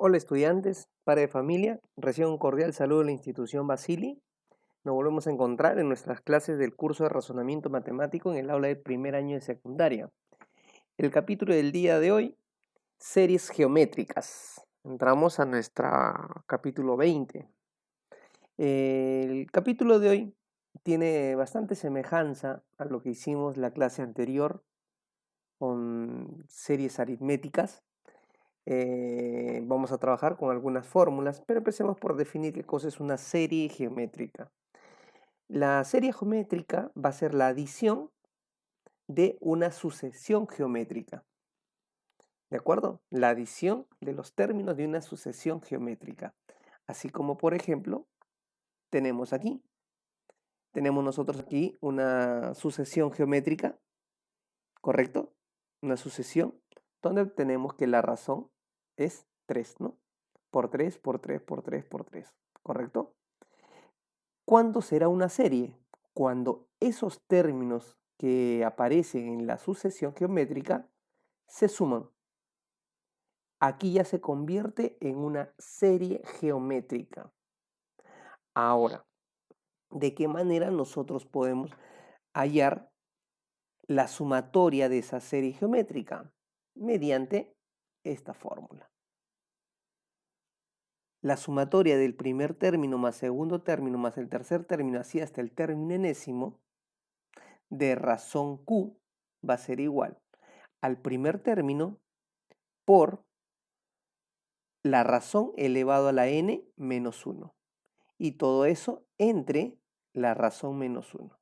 Hola estudiantes, padre de familia, reciban un cordial saludo de la institución Basili. Nos volvemos a encontrar en nuestras clases del curso de razonamiento matemático en el aula del primer año de secundaria. El capítulo del día de hoy, series geométricas. Entramos a nuestro capítulo 20. El capítulo de hoy tiene bastante semejanza a lo que hicimos la clase anterior con series aritméticas. Vamos a trabajar con algunas fórmulas, pero empecemos por definir qué cosa es una serie geométrica. La serie geométrica va a ser la adición de una sucesión geométrica. ¿De acuerdo? La adición de los términos de una sucesión geométrica. Así como, por ejemplo, tenemos aquí. Tenemos nosotros aquí una sucesión geométrica, ¿correcto? Una sucesión donde tenemos que la razón es 3, ¿no? Por 3, por 3, por 3, por 3, ¿correcto? ¿Cuándo será una serie? Cuando esos términos que aparecen en la sucesión geométrica se suman. Aquí ya se convierte en una serie geométrica. Ahora, ¿de qué manera nosotros podemos hallar la sumatoria de esa serie geométrica? Mediante esta fórmula. La sumatoria del primer término más segundo término más el tercer término, así hasta el término enésimo, de razón Q va a ser igual al primer término por la razón elevado a la n menos 1. Y todo eso entre la razón menos 1.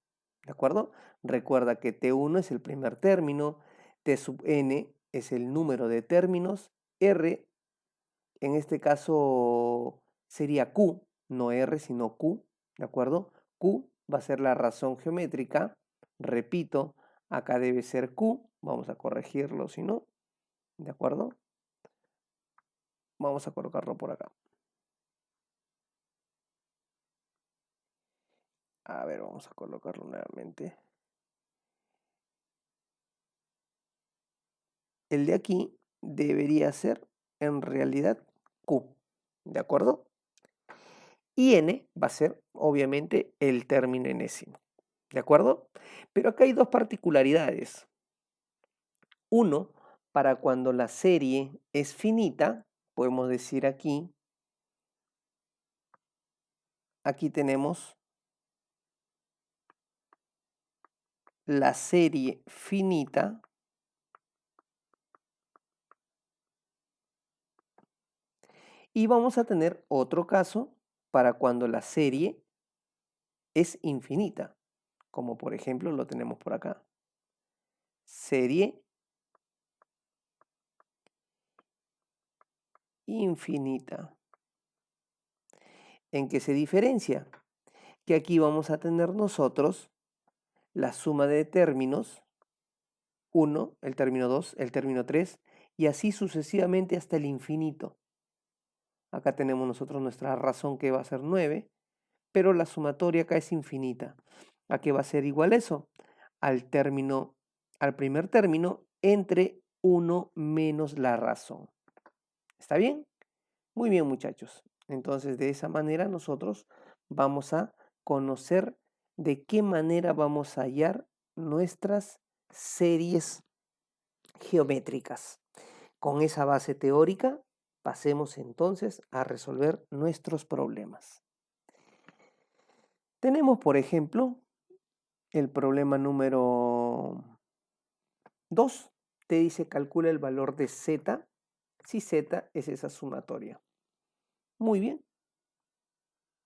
¿De acuerdo? Recuerda que T1 es el primer término, T sub n es el número de términos, R en este caso sería Q, no R sino Q, ¿de acuerdo? Q va a ser la razón geométrica, repito, acá debe ser Q, vamos a corregirlo si no, ¿de acuerdo? Vamos a colocarlo por acá. A ver, vamos a colocarlo nuevamente. El de aquí debería ser en realidad Q, ¿de acuerdo? Y n va a ser obviamente el término enésimo, ¿de acuerdo? Pero acá hay dos particularidades. Uno, para cuando la serie es finita, podemos decir aquí tenemos la serie finita y vamos a tener otro caso para cuando la serie es infinita, como por ejemplo lo tenemos por acá. Serie infinita. ¿En qué se diferencia? Que aquí vamos a tener nosotros la suma de términos 1, el término 2, el término 3 y así sucesivamente hasta el infinito. Acá tenemos nosotros nuestra razón que va a ser 9, pero la sumatoria acá es infinita. ¿A qué va a ser igual eso? Al primer término entre 1 menos la razón. ¿Está bien? Muy bien, muchachos. Entonces, de esa manera nosotros vamos a conocer de qué manera vamos a hallar nuestras series geométricas. Con esa base teórica, pasemos entonces a resolver nuestros problemas. Tenemos, por ejemplo, el problema número 2. Te dice calcula el valor de z si z es esa sumatoria. Muy bien.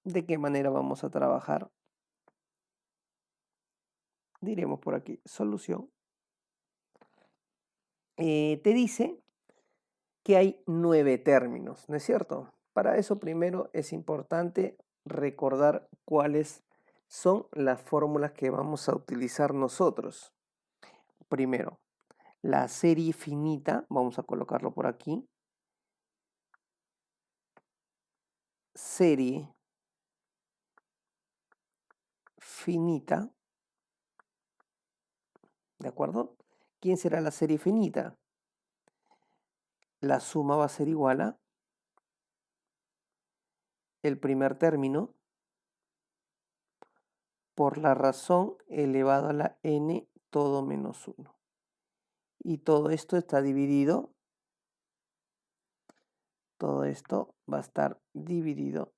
¿De qué manera vamos a trabajar? Diremos por aquí, solución. Te dice que hay 9 términos, ¿no es cierto? Para eso primero es importante recordar cuáles son las fórmulas que vamos a utilizar nosotros. Primero, la serie finita, vamos a colocarlo por aquí. Serie finita, ¿de acuerdo? ¿Quién será la serie finita? La suma va a ser igual a el primer término por la razón elevado a la n todo menos 1. Y todo esto está dividido, todo esto va a estar dividido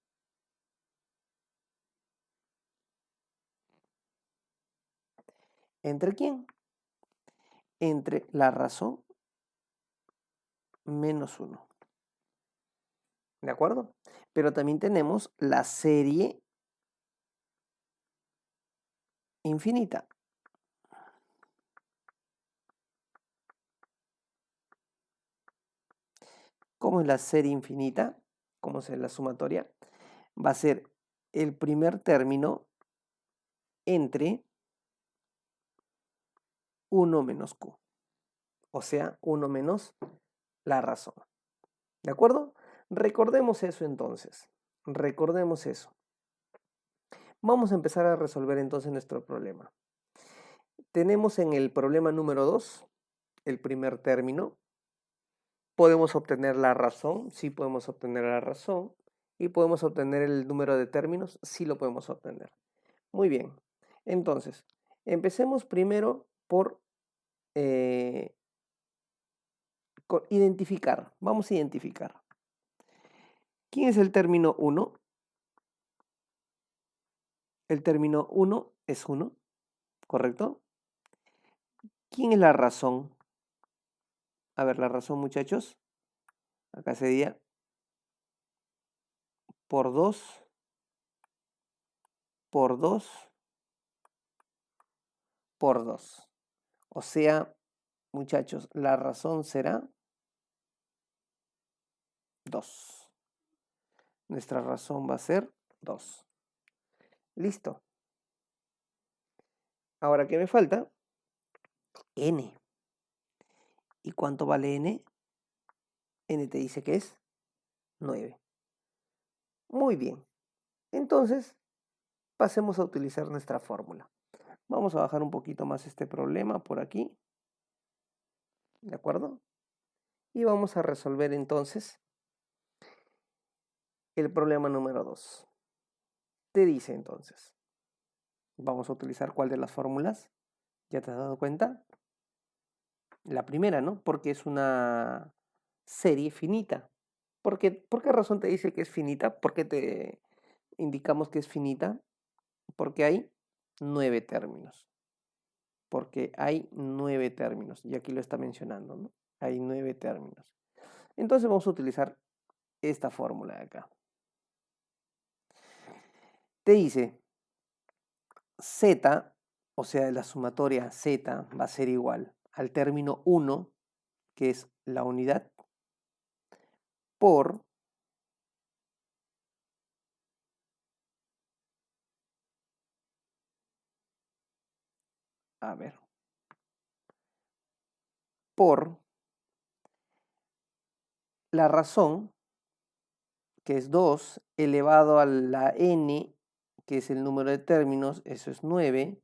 ¿entre quién? Entre la razón menos 1. ¿De acuerdo? Pero también tenemos la serie infinita. ¿Cómo es la serie infinita? ¿Cómo es la sumatoria? Va a ser el primer término entre 1 menos q. O sea, 1 menos la razón. ¿De acuerdo? Recordemos eso entonces. Recordemos eso. Vamos a empezar a resolver entonces nuestro problema. Tenemos en el problema número 2 el primer término. ¿Podemos obtener la razón? Sí podemos obtener la razón. ¿Y podemos obtener el número de términos? Sí lo podemos obtener. Muy bien. Entonces, empecemos primero por identificar. Vamos a identificar. ¿Quién es el término 1? El término 1 es 1, ¿correcto? ¿Quién es la razón? A ver, la razón, muchachos. Acá sería por 2, por 2, por 2. O sea, muchachos, la razón será 2. Nuestra razón va a ser 2. Listo. Ahora, ¿qué me falta? N. ¿Y cuánto vale n? N te dice que es 9. Muy bien. Entonces, pasemos a utilizar nuestra fórmula. Vamos a bajar un poquito más este problema por aquí. ¿De acuerdo? Y vamos a resolver entonces el problema número 2. Te dice entonces, vamos a utilizar ¿cuál de las fórmulas? ¿Ya te has dado cuenta? La primera, ¿no? Porque es una serie finita. ¿Por qué razón te dice que es finita? ¿Por qué te indicamos que es finita? Porque hay 9 términos. Porque hay 9 términos. Y aquí lo está mencionando, ¿no? Hay 9 términos. Entonces vamos a utilizar esta fórmula de acá. Te dice z, o sea, la sumatoria z va a ser igual al término 1, que es la unidad, por por la razón, que es 2, elevado a la n, que es el número de términos, eso es 9,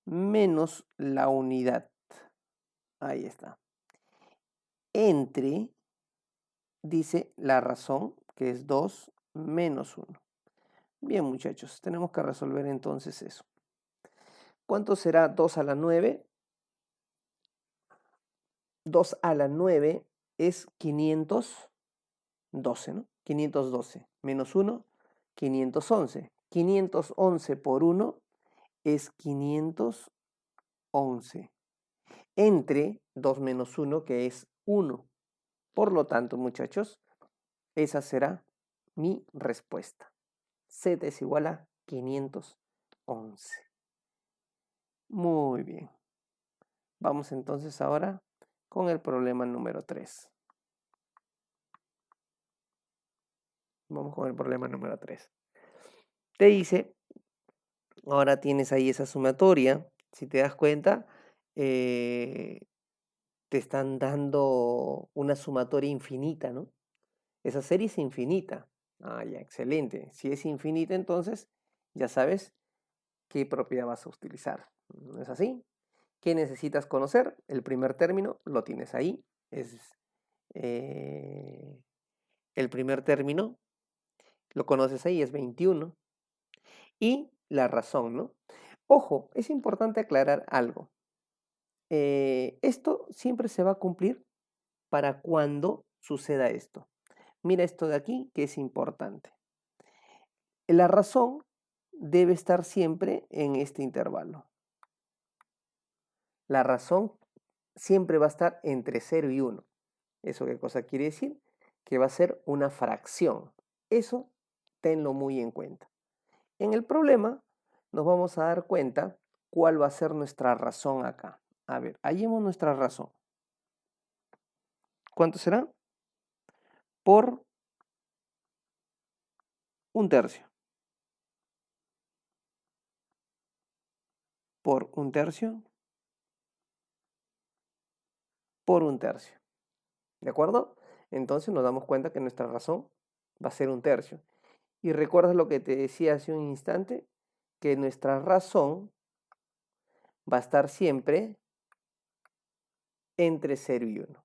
menos la unidad. Ahí está. Entre, dice la razón, que es 2 menos 1. Bien, muchachos, tenemos que resolver entonces eso. ¿Cuánto será 2 a la 9? 2 a la 9 es 512, ¿no? 512 menos 1, 511. 511 por 1 es 511. Entre 2 menos 1, que es 1. Por lo tanto, muchachos, esa será mi respuesta. Z es igual a 511. Muy bien. Vamos entonces ahora con el problema número 3. Vamos con el problema número 3. Te dice, ahora tienes ahí esa sumatoria. Si te das cuenta, te están dando una sumatoria infinita, ¿no? Esa serie es infinita. Ah, ya, excelente. Si es infinita, entonces ya sabes qué propiedad vas a utilizar. ¿No es así? ¿Qué necesitas conocer? El primer término lo tienes ahí. Es el primer término Lo conoces ahí, es 21. Y la razón, ¿no? Ojo, es importante aclarar algo. Esto siempre se va a cumplir para cuando suceda esto. Mira esto de aquí, que es importante. La razón debe estar siempre en este intervalo. La razón siempre va a estar entre 0 y 1. ¿Eso qué cosa quiere decir? Que va a ser una fracción. Eso tenlo muy en cuenta. En el problema nos vamos a dar cuenta cuál va a ser nuestra razón acá. A ver, hallemos nuestra razón. ¿Cuánto será? Por un tercio. Por un tercio. Por un tercio. ¿De acuerdo? Entonces nos damos cuenta que nuestra razón va a ser un tercio. Y recuerdas lo que te decía hace un instante, que nuestra razón va a estar siempre entre 0 y 1.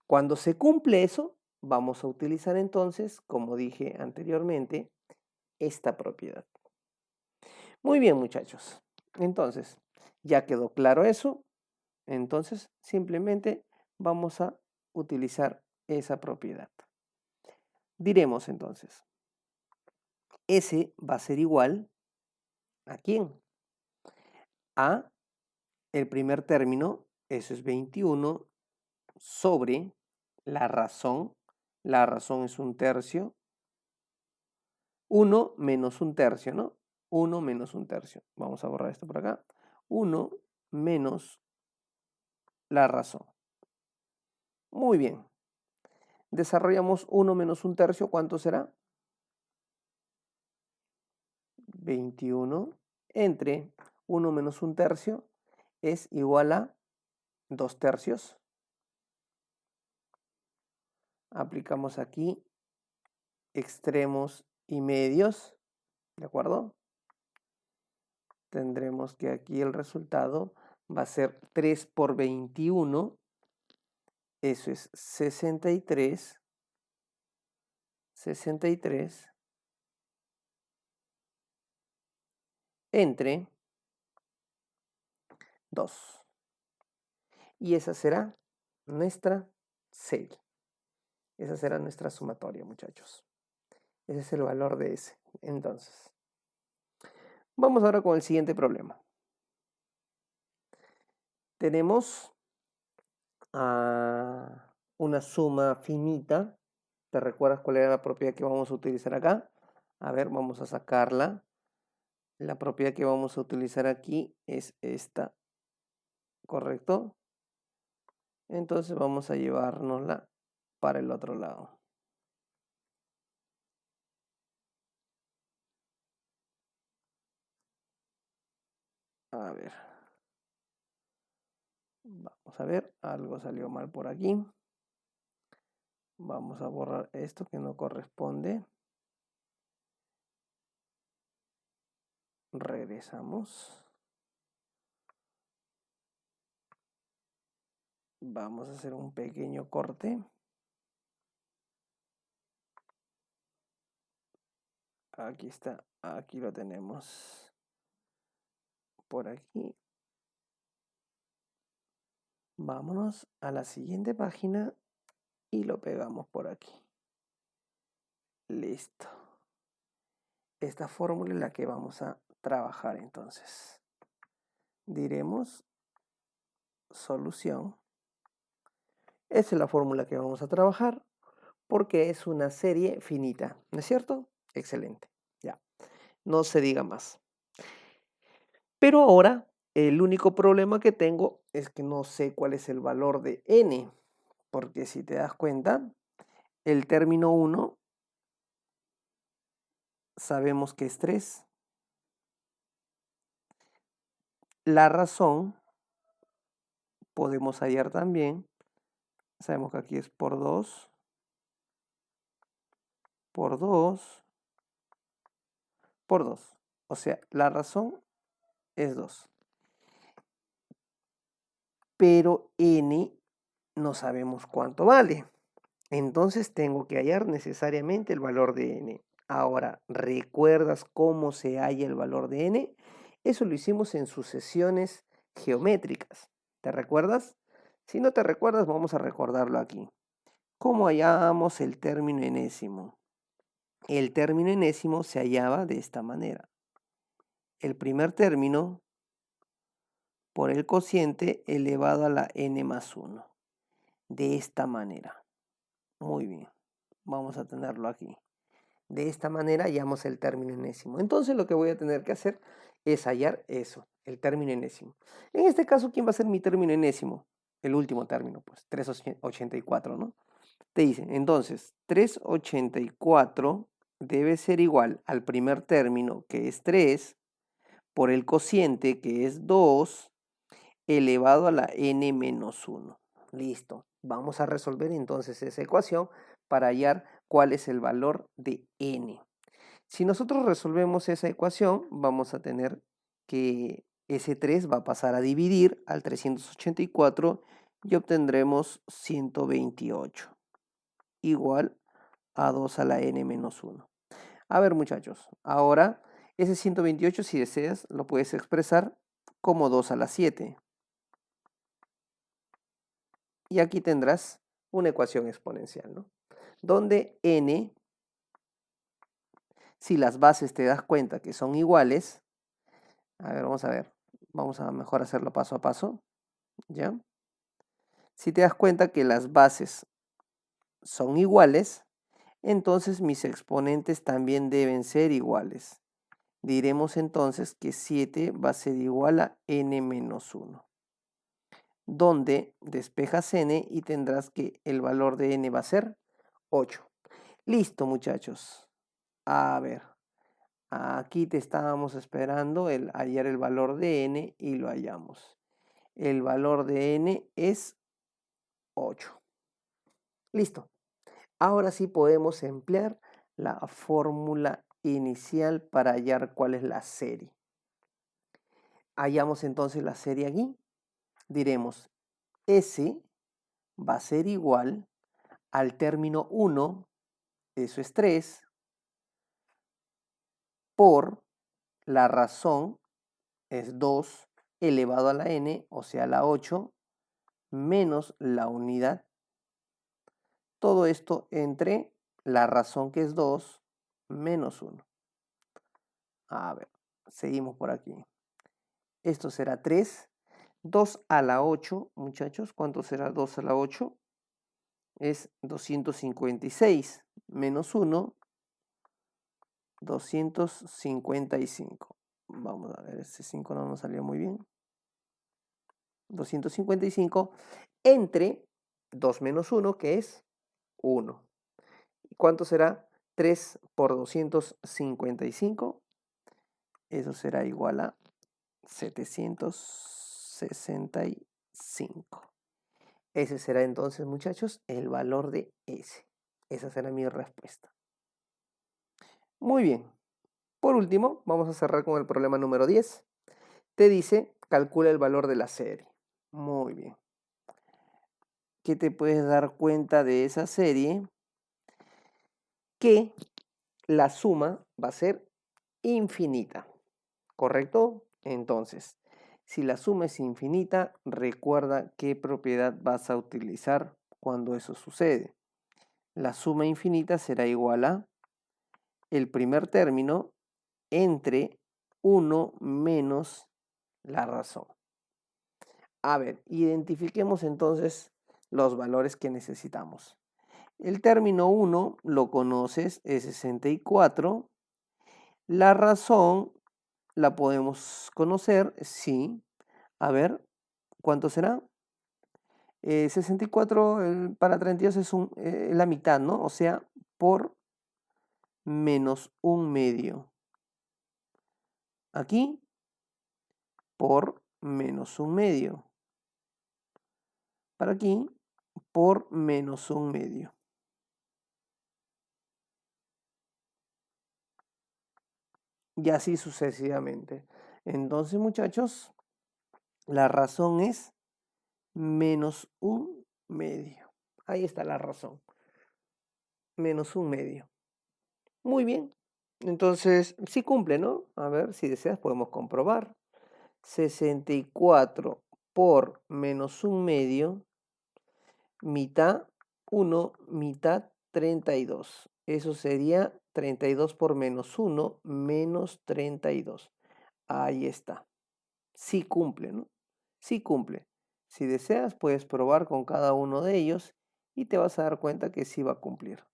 Cuando se cumple eso, vamos a utilizar entonces, como dije anteriormente, esta propiedad. Muy bien, muchachos. Entonces, ya quedó claro eso. Entonces, simplemente vamos a utilizar esa propiedad. Diremos entonces, S va a ser igual ¿a quién? A el primer término, eso es 21, sobre la razón es un tercio, 1 menos un tercio, ¿no? 1 menos un tercio. Vamos a borrar esto por acá. 1 menos la razón. Muy bien. Desarrollamos 1 menos un tercio, ¿cuánto será? 21 entre 1 menos un tercio es igual a 2 tercios. Aplicamos aquí extremos y medios, ¿de acuerdo? Tendremos que aquí el resultado va a ser 3 por 21, eso es 63, entre 2. Y esa será nuestra serie. Esa será nuestra sumatoria, muchachos. Ese es el valor de S. Entonces, vamos ahora con el siguiente problema. Tenemos una suma finita. ¿Te recuerdas cuál era la propiedad que vamos a utilizar acá? A ver, vamos a sacarla. La propiedad que vamos a utilizar aquí es esta, ¿correcto? Entonces vamos a llevárnosla para el otro lado. A ver. Vamos a ver, algo salió mal por aquí. Vamos a borrar esto que no corresponde. Regresamos. Vamos a hacer un pequeño corte. Aquí está, aquí lo tenemos. Por aquí. Vámonos a la siguiente página y lo pegamos por aquí. Listo. Esta fórmula es la que vamos a trabajar entonces. Diremos solución. Esa es la fórmula que vamos a trabajar porque es una serie finita, ¿no es cierto? Excelente, ya, no se diga más. Pero ahora, el único problema que tengo es que no sé cuál es el valor de n, porque si te das cuenta, el término 1 sabemos que es 3. La razón podemos hallar también, sabemos que aquí es por 2, por 2, por 2. O sea, la razón es 2. Pero n no sabemos cuánto vale. Entonces tengo que hallar necesariamente el valor de n. Ahora, ¿recuerdas cómo se halla el valor de n? Eso lo hicimos en sucesiones geométricas. ¿Te recuerdas? Si no te recuerdas, vamos a recordarlo aquí. ¿Cómo hallamos el término enésimo? El término enésimo se hallaba de esta manera. El primer término por el cociente elevado a la n más 1. De esta manera. Muy bien. Vamos a tenerlo aquí. De esta manera hallamos el término enésimo. Entonces lo que voy a tener que hacer es hallar eso, el término enésimo. En este caso, ¿quién va a ser mi término enésimo? El último término, pues 384, ¿no? Te dicen, entonces, 384 debe ser igual al primer término, que es 3, por el cociente, que es 2, elevado a la n menos 1. Listo. Vamos a resolver entonces esa ecuación para hallar cuál es el valor de n. Si nosotros resolvemos esa ecuación, vamos a tener que ese 3 va a pasar a dividir al 384 y obtendremos 128, igual a 2 a la n menos 1. A ver, muchachos, ahora ese 128, si deseas, lo puedes expresar como 2 a la 7. Y aquí tendrás una ecuación exponencial, ¿no? Donde n, si las bases te das cuenta que son iguales, a ver, vamos a mejor hacerlo paso a paso, ¿ya? Si te das cuenta que las bases son iguales, entonces mis exponentes también deben ser iguales. Diremos entonces que 7 va a ser igual a n menos 1, donde despejas n y tendrás que el valor de n va a ser 8. Listo, muchachos. A ver, aquí te estábamos esperando el hallar el valor de n y lo hallamos. El valor de n es 8. Listo. Ahora sí podemos emplear la fórmula inicial para hallar cuál es la serie. Hallamos entonces la serie aquí. Diremos S va a ser igual al término 1, eso es 3, por la razón, es 2, elevado a la n, o sea, la 8, menos la unidad. Todo esto entre la razón, que es 2, menos 1. A ver, seguimos por aquí. Esto será 3. 2 a la 8, muchachos. ¿Cuánto será 2 a la 8? Es 256 menos 1, 255. Vamos a ver, ese 5 no nos salió muy bien. 255 entre 2 menos 1, que es 1. ¿Y cuánto será 3 por 255? Eso será igual a 765. Ese será entonces, muchachos, el valor de S. Esa será mi respuesta. Muy bien. Por último, vamos a cerrar con el problema número 10. Te dice, calcula el valor de la serie. Muy bien. ¿Qué te puedes dar cuenta de esa serie? Que la suma va a ser infinita. ¿Correcto? Entonces, si la suma es infinita, recuerda qué propiedad vas a utilizar cuando eso sucede. La suma infinita será igual a el primer término entre 1 menos la razón. A ver, identifiquemos entonces los valores que necesitamos. El término 1 lo conoces, es 64. La razón la podemos conocer, sí. A ver, ¿cuánto será? 64 para 32 es la mitad, ¿no? O sea, por menos un medio. Aquí, por menos un medio. Para aquí, por menos un medio. Y así sucesivamente. Entonces, muchachos, la razón es menos un medio. Ahí está la razón. Menos un medio. Muy bien. Entonces, sí cumple, ¿no? A ver, si deseas podemos comprobar. 64 por menos un medio, mitad 1, mitad 32. Eso sería 32 por menos 1, menos 32. Ahí está. Sí cumple, ¿no? Sí cumple. Si deseas, puedes probar con cada uno de ellos y te vas a dar cuenta que sí va a cumplir.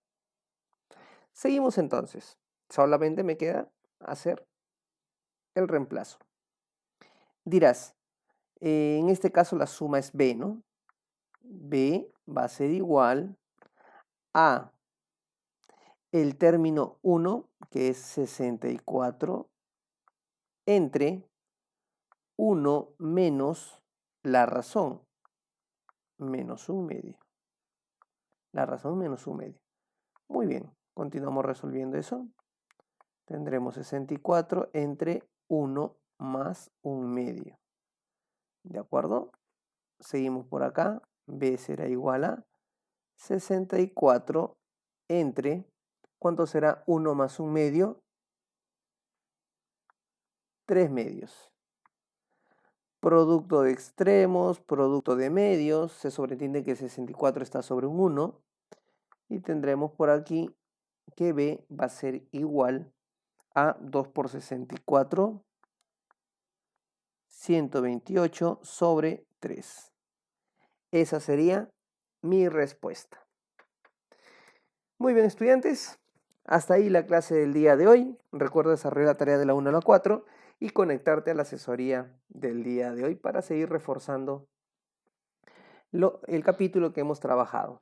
Seguimos entonces. Solamente me queda hacer el reemplazo. Dirás, en este caso la suma es b, ¿no? B va a ser igual a el término 1, que es 64, entre 1 menos la razón, menos un medio. La razón menos un medio. Muy bien, continuamos resolviendo eso. Tendremos 64 entre 1 más un medio. ¿De acuerdo? Seguimos por acá. B será igual a 64 entre, ¿cuánto será 1 más un medio? 3 medios. Producto de extremos, producto de medios. Se sobreentiende que el 64 está sobre un 1. Y tendremos por aquí que B va a ser igual a 2 por 64, 128 sobre 3. Esa sería mi respuesta. Muy bien, estudiantes. Hasta ahí la clase del día de hoy. Recuerda desarrollar la tarea de la 1 a la 4 y conectarte a la asesoría del día de hoy para seguir reforzando el capítulo que hemos trabajado.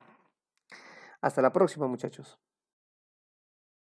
Hasta la próxima, muchachos.